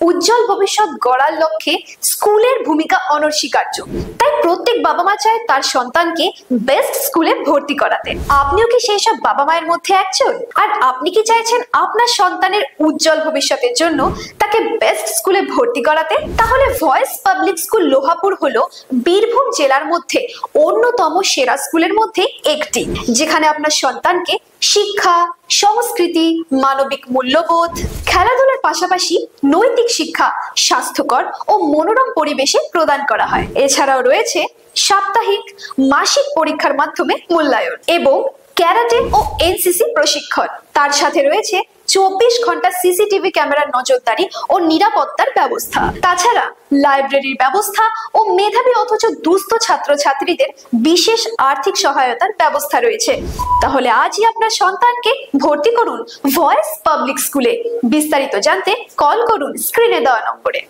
উজ্জ্বল ভবিষ্যৎ গড়ার লক্ষ্যে স্কুলের ভূমিকা অনস্বীকার্য। তাই প্রত্যেক বাবা মা চায় তার সন্তানকে বেস্ট স্কুলে ভর্তি করাতে। আপনিও কি সেই সব বাবা মায়ের মধ্যে একজন? আর আপনি কি চাইছেন আপনার সন্তানের উজ্জ্বল ভবিষ্যতের জন্য তাকে বেস্ট স্কুলে ভর্তি করাতে? তাহলে ভয়েস পাবলিক স্কুল লোহাপুর হলো বীরভূম জেলার মধ্যে অন্যতম সেরা স্কুলের মধ্যে একটি, যেখানে আপনার সন্তানকে শিক্ষা, সংস্কৃতি, মানবিক মূল্যবোধ, খেলাধুলার পাশাপাশি নৈতিক শিক্ষা স্বাস্থ্যকর ও মনোরম পরিবেশে প্রদান করা হয়। এছাড়াও রয়েছে সাপ্তাহিক, মাসিক পরীক্ষার মাধ্যমে মূল্যায়ন এবং ক্যারাটে ও এনসিসি প্রশিক্ষণ। তার সাথে রয়েছে 24 ঘন্টা সিসিটিভি ক্যামেরার নজরদারি ও নিরাপত্তার ব্যবস্থা। তাছাড়া লাইব্রেরির ব্যবস্থা ও মেধাবী অথচ দুস্থ ছাত্রছাত্রীদের বিশেষ আর্থিক সহায়তার ব্যবস্থা রয়েছে। তাহলে আজই আপনার সন্তানকে ভর্তি করুন ভয়েস পাবলিক স্কুলে। বিস্তারিত জানতে কল করুন স্ক্রিনে দেওয়া নম্বরে।